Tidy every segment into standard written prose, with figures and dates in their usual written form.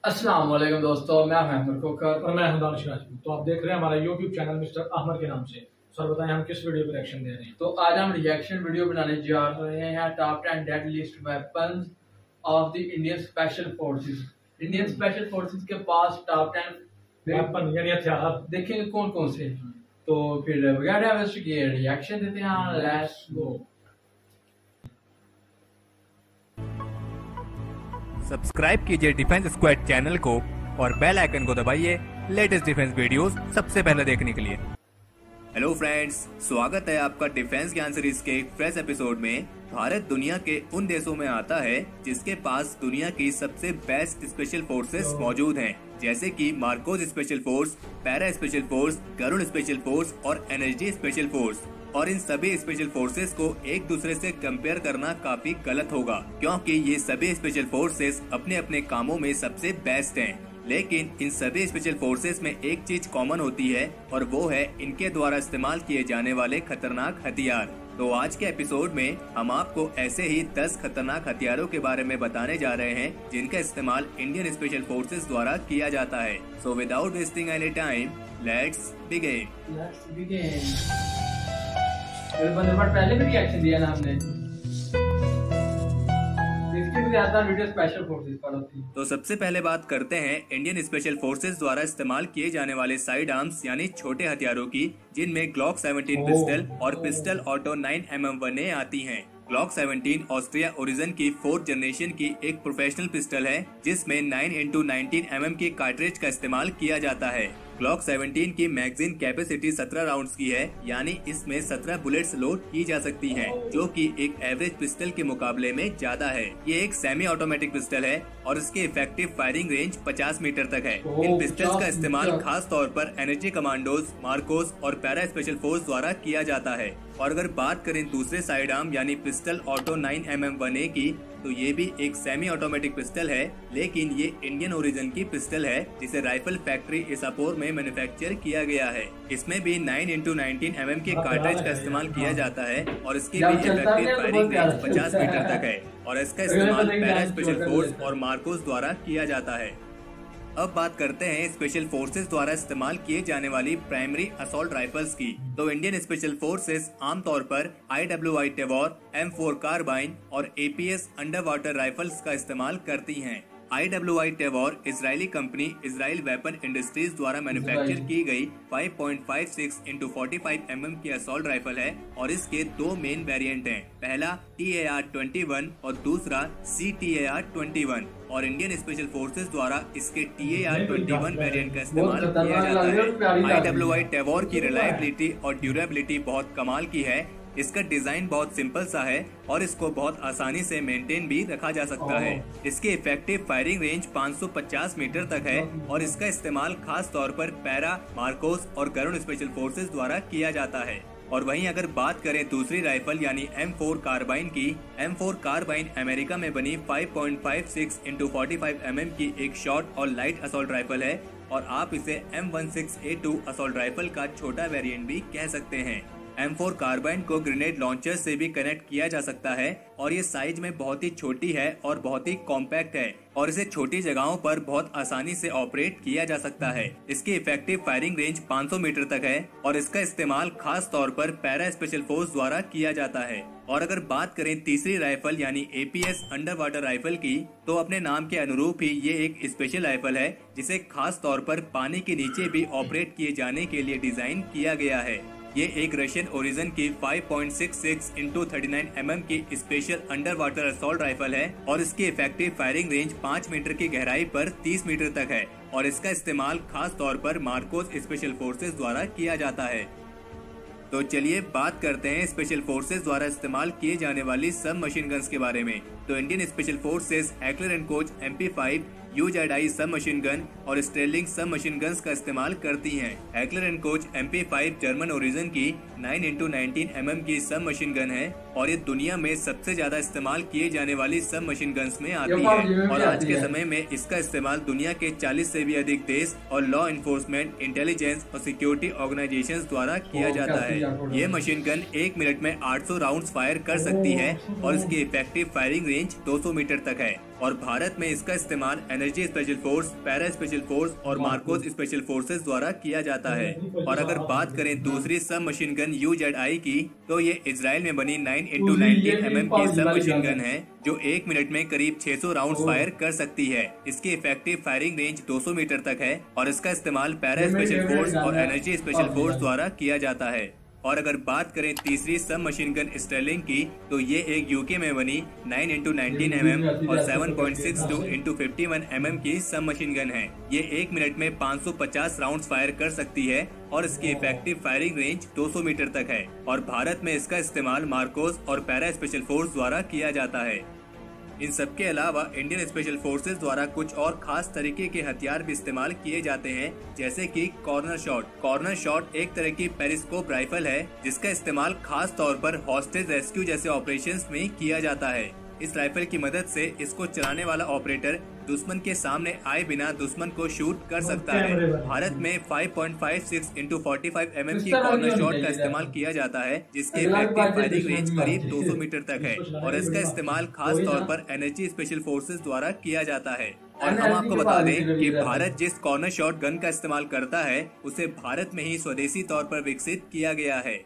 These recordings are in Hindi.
अस्सलाम वालेकुम दोस्तों, मैं अहमद खोकर और मैं हूं दानिश राजपूत। तो आप देख रहे हैं हमारा यूट्यूब चैनल मिस्टर अहमद के नाम से। सर बताएं हम किस वीडियो पर रिएक्शन दे रहे हैं। तो आज हम रिएक्शन वीडियो बनाने जा रहे हैं top 10 dead list weapons of the Indian special forces. Indian special forces के पास टॉप 10 वेपन यानी हथियार देखेंगे कौन कौन से। तो फिर बगैर टाइम किए रिएक्शन देते हैं। Let's go. सब्सक्राइब कीजिए डिफेंस स्क्वाड चैनल को और बेल आइकन को दबाइए लेटेस्ट डिफेंस वीडियोस सबसे पहले देखने के लिए। हेलो फ्रेंड्स, स्वागत है आपका डिफेंस ज्ञान सीरीज के एक फ्रेश एपिसोड में। भारत दुनिया के उन देशों में आता है जिसके पास दुनिया की सबसे बेस्ट स्पेशल फोर्सेस मौजूद हैं, जैसे कि MARCOS special force, para special force, Garud special force और एनएसजी स्पेशल फोर्स। और इन सभी स्पेशल फोर्सेस को एक दूसरे से कंपेयर करना काफी गलत होगा, क्योंकि ये सभी स्पेशल फोर्सेस अपने अपने कामों में सबसे बेस्ट हैं। लेकिन इन सभी स्पेशल फोर्सेस में एक चीज कॉमन होती है और वो है इनके द्वारा इस्तेमाल किए जाने वाले खतरनाक हथियार। तो आज के एपिसोड में हम आपको ऐसे ही 10 खतरनाक हथियारों के बारे में बताने जा रहे हैं जिनका इस्तेमाल इंडियन स्पेशल फोर्सेस द्वारा किया जाता है। So without wasting any time, let's begin. पहले भी रिएक्शन दिया ना हमने, इसकी भी ज्यादा वीडियो स्पेशल फोर्सेस पर होती है। तो सबसे पहले बात करते हैं इंडियन स्पेशल फोर्सेस द्वारा इस्तेमाल किए जाने वाले साइड आर्म्स यानी छोटे हथियारों की, जिनमें ग्लॉक 17 पिस्टल और पिस्टल ऑटो 9mm1A आती हैं। ग्लॉक 17 ऑस्ट्रिया ओरिजिन की 4th जनरेशन की एक प्रोफेशनल पिस्टल है, जिसमें 9x19mm की कार्ट्रिज का इस्तेमाल किया जाता है। ग्लॉक 17 की मैगजीन कैपेसिटी 17 राउंड्स की है, यानी इसमें 17 बुलेट्स लोड की जा सकती हैं, जो कि एक एवरेज पिस्टल के मुकाबले में ज्यादा है। ये एक सेमी ऑटोमेटिक पिस्टल है और इसकी इफेक्टिव फायरिंग रेंज 50 मीटर तक है। इन पिस्टल्स का इस्तेमाल खास तौर पर एनर्जी कमांडोज, मार्कोस और पैरा स्पेशल फोर्स द्वारा किया जाता है। और अगर बात करें दूसरे साइड आर्म यानी पिस्टल ऑटो 9mm1A की, तो ये भी एक सेमी ऑटोमेटिक पिस्टल है, लेकिन ये इंडियन ओरिजिन की पिस्टल है, जिसे राइफल फैक्ट्री इसापुर में मैन्युफैक्चर किया गया है। इसमें भी 9x19mm के कार्ट्रिज का इस्तेमाल किया जाता है और इसकी भी इफेक्टिव फायरिंग रेंज 50 मीटर तक है और इसका इस्तेमाल पैरा स्पेशल फोर्स और मार्कोस द्वारा किया जाता है। अब बात करते हैं स्पेशल फोर्सेस द्वारा इस्तेमाल किए जाने वाली प्राइमरी असॉल्ट राइफल्स की। तो इंडियन स्पेशल फोर्सेस आमतौर पर IWI टेवॉर, M4 कार्बाइन और APS अंडर वाटर राइफल्स का इस्तेमाल करती हैं। IWI टेवॉर इजरायली कंपनी इजराइल वेपन इंडस्ट्रीज द्वारा मैन्युफैक्चर की गई 5.56 x 45mm की असॉल्ट राइफल है और इसके दो मेन वेरिएंट हैं। पहला TAR-21 और दूसरा CTAR-21। और इंडियन स्पेशल फोर्सेस द्वारा इसके TAR-21 वेरिएंट का इस्तेमाल किया जाता है। IWI टेवॉर की रिलायबिलिटी और ड्यूरेबिलिटी बहुत कमाल की है। इसका डिजाइन बहुत सिंपल सा है और इसको बहुत आसानी से मेंटेन भी रखा जा सकता है। इसकी इफेक्टिव फायरिंग रेंज 550 मीटर तक है और इसका इस्तेमाल खास तौर पर पैरा, मार्कोस और गरुड़ स्पेशल फोर्सेस द्वारा किया जाता है। और वहीं अगर बात करें दूसरी राइफल यानी M4 कार्बाइन की, M4 कार्बाइन अमेरिका में बनी 5.56 x 45mm की एक शॉर्ट और लाइट असॉल्ट राइफल है और आप इसे M16A2 असॉल्ट राइफल का छोटा वेरिएंट भी कह सकते हैं। M4 कार्बाइन को ग्रेनेड लॉन्चर से भी कनेक्ट किया जा सकता है और ये साइज में बहुत ही छोटी है और बहुत ही कॉम्पैक्ट है और इसे छोटी जगहों पर बहुत आसानी से ऑपरेट किया जा सकता है। इसकी इफेक्टिव फायरिंग रेंज 500 मीटर तक है और इसका इस्तेमाल खास तौर पर पैरा स्पेशल फोर्स द्वारा किया जाता है। और अगर बात करें तीसरी राइफल यानी APS अंडर वाटर राइफल की, तो अपने नाम के अनुरूप ही ये एक स्पेशल राइफल है, जिसे खास तौर पर पानी के नीचे भी ऑपरेट किए जाने के लिए डिजाइन किया गया है। ये एक रशियन ओरिजिन की 5.66 x 39mm की special under water assault rifle है और इसकी इफेक्टिव फायरिंग रेंज 5 मीटर की गहराई पर 30 मीटर तक है और इसका इस्तेमाल खास तौर पर मार्कोस स्पेशल फोर्सेस द्वारा किया जाता है। तो चलिए बात करते हैं स्पेशल फोर्सेस द्वारा इस्तेमाल किए जाने वाली सब मशीन गन्स के बारे में। तो Indian special forces heckler and coach MP5, UZI सब मशीन गन और स्टेरलिंग सब मशीन गन्स का इस्तेमाल करती हैं। Heckler and coach MP5 German origin की 9x19mm की सब मशीन गन है और ये दुनिया में सबसे ज्यादा इस्तेमाल किए जाने वाली सब मशीन गन्स में आती PUBG है में भी और आज आती के है। समय में इसका इस्तेमाल दुनिया के 40 से भी अधिक देश और लॉ इन्फोर्समेंट, इंटेलिजेंस और सिक्योरिटी ऑर्गेनाइजेशंस द्वारा किया जाता है। ये मशीन गन 1 मिनट में 800 राउंड्स फायर कर सकती है और इसकी इफेक्टिव फायरिंग रेंज 200 मीटर तक है। और भारत में इसका इस्तेमाल energy special force, para special force और मार्कोस स्पेशल फोर्सेस द्वारा किया जाता है। और अगर बात करें दूसरी सब मशीन गन UZI की, तो ये इजराइल में बनी 9x19 mm की सब मशीन गन है जो 1 मिनट में करीब 600 राउंड फायर कर सकती है। इसकी इफेक्टिव फायरिंग रेंज 200 मीटर तक है और इसका इस्तेमाल पैरा स्पेशल फोर्स और एनर्जी स्पेशल फोर्स द्वारा किया जाता है। और अगर बात करें तीसरी सब मशीन गन स्टर्लिंग की, तो ये एक यूके में बनी 9x19 mm और 7.62 x 51 mm की सब मशीन गन है। ये 1 मिनट में 550 राउंड्स फायर कर सकती है और इसकी इफेक्टिव फायरिंग रेंज 200 मीटर तक है। और भारत में इसका इस्तेमाल मार्कोस और पैरा स्पेशल फोर्स द्वारा किया जाता है। इन सब के अलावा इंडियन स्पेशल फोर्सेज द्वारा कुछ और खास तरीके के हथियार भी इस्तेमाल किए जाते हैं, जैसे कि कॉर्नर शॉट। कॉर्नर शॉट एक तरह की पेरिस्कोप राइफल है जिसका इस्तेमाल खास तौर पर हॉस्टेज रेस्क्यू जैसे ऑपरेशंस में किया जाता है। इस राइफल की मदद से इसको चलाने वाला ऑपरेटर दुश्मन के सामने आए बिना दुश्मन को शूट कर सकता है। भारत में 5.56 x 45 mm की कॉर्नर शॉट का इस्तेमाल किया जाता है, जिसकी इफेक्टिव फायरिंग रेंज करीब 200 मीटर तक है और इसका इस्तेमाल खास तौर पर एनर्जी स्पेशल फोर्सेज द्वारा किया जाता है। और हम आपको बता दें कि भारत जिस कॉर्नर शॉट गन का इस्तेमाल करता है उसे भारत में ही स्वदेशी तौर पर विकसित किया गया है।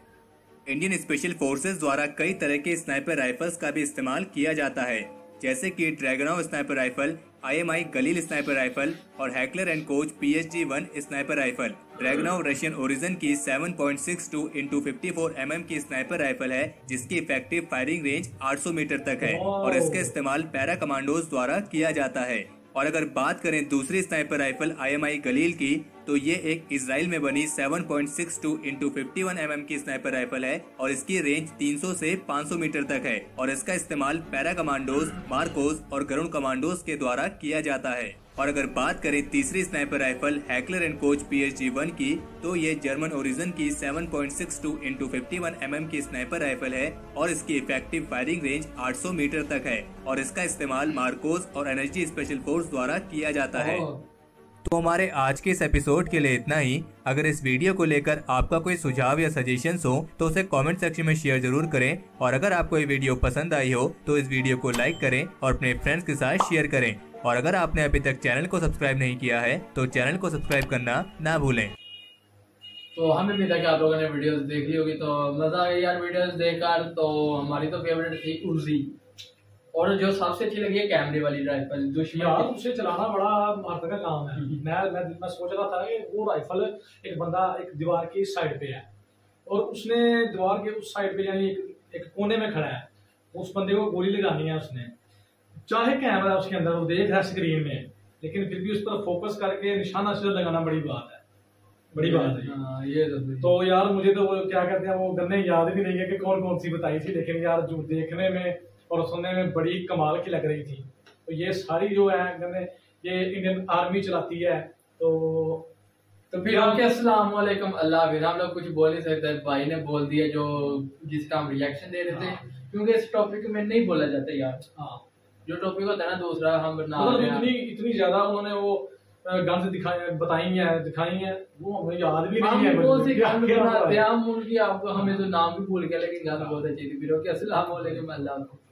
इंडियन स्पेशल फोर्सेज द्वारा कई तरह के स्नाइपर राइफल्स का भी इस्तेमाल किया जाता है, जैसे कि ड्रैगनोव स्नाइपर राइफल, IMI गलील स्नाइपर राइफल और heckler and coach PSG-1 sniper rifle. Dragunov Russian origin की 7.62 x 54 mm की स्नाइपर राइफल है जिसकी इफेक्टिव फायरिंग रेंज 800 मीटर तक है और इसका इस्तेमाल पैरा कमांडोज द्वारा किया जाता है। और अगर बात करें दूसरी स्नाइपर राइफल IMI गलील की, तो ये एक इजराइल में बनी 7.62 x 51 mm की स्नाइपर राइफल है और इसकी रेंज 300 से 500 मीटर तक है और इसका इस्तेमाल पैरा कमांडोज, मार्कोस और गरुड़ कमांडोज के द्वारा किया जाता है। और अगर बात करें तीसरी sniper rifle heckler and coach PSG-1 की, तो ये जर्मन ओरिजिन की 7.62 x 51 mm की स्नाइपर राइफल है और इसकी इफेक्टिव फायरिंग रेंज 800 मीटर तक है और इसका इस्तेमाल मार्कोस और एनर्जी स्पेशल फोर्स द्वारा किया जाता है। तो हमारे आज के इस एपिसोड के लिए इतना ही। अगर इस वीडियो को लेकर आपका कोई सुझाव या सजेशंस हो तो उसे कमेंट सेक्शन में शेयर जरूर करें और अगर आपको ये वीडियो पसंद आई हो तो इस वीडियो को लाइक करें और अपने फ्रेंड्स के साथ शेयर करें। और अगर आपने अभी तक चैनल को सब्सक्राइब नहीं किया है तो चैनल को सब्सक्राइब करना ना भूलें। तो हमें भी था कि आप लोगों ने वीडियोस देख ली होगी, तो मजा आ गया यार वीडियोस देखकर। तो हमारी तो फेवरेट थी उजी, और जो सबसे अच्छी लगी है कैमरे वाली राइफल। यार उसे चलाना बड़ा मारने का काम है। मैं सोच रहा था कि वो राइफल एक बंदा एक दीवार की साइड पे है और उसने दीवार के उस साइड पे यानी एक कोने में खड़ा है, उस बंदे को गोली लगानी है। उसने चाहे कैमरा उसके अंदर वो देख रहा है स्क्रीन में, लेकिन फिर भी उस पर फोकस करके निशाना से लगाना बड़ी बात है, बड़ी बात है। ये तो यार मुझे तो वो क्या कहते हैं वो गन्ने याद भी नहीं है कि कौन कौन सी बताई थी, लेकिन यार जो देखने में और सुनने में बड़ी कमाल की लग रही थी। तो ये सारी जो है गन्ने ये इंडियन आर्मी चलाती है। तो फिर ओके, अस्सलाम वालेकुम, अल्लाह हाफिज़। हम लोग कुछ बोल नहीं सकते, भाई ने बोल दिया जो जिसका हम रिएक्शन दे रहे थे, क्योंकि इस टॉपिक में नहीं बोला जाता यार। हाँ, जो टॉपिक होता है ना दूसरा हम बना रहे हैं। इतनी ज्यादा उन्होंने वो गन दिखाई है वो हमें याद भी नहीं है। कौन सी गन बनाते हैं हम उनकी, आपको हमें तो नाम भी भूल गया, लेकिन गन बहुत अच्छी थी। फिर ओके, अस्सलाम वालेकुम, अल्लाह हाफिज़।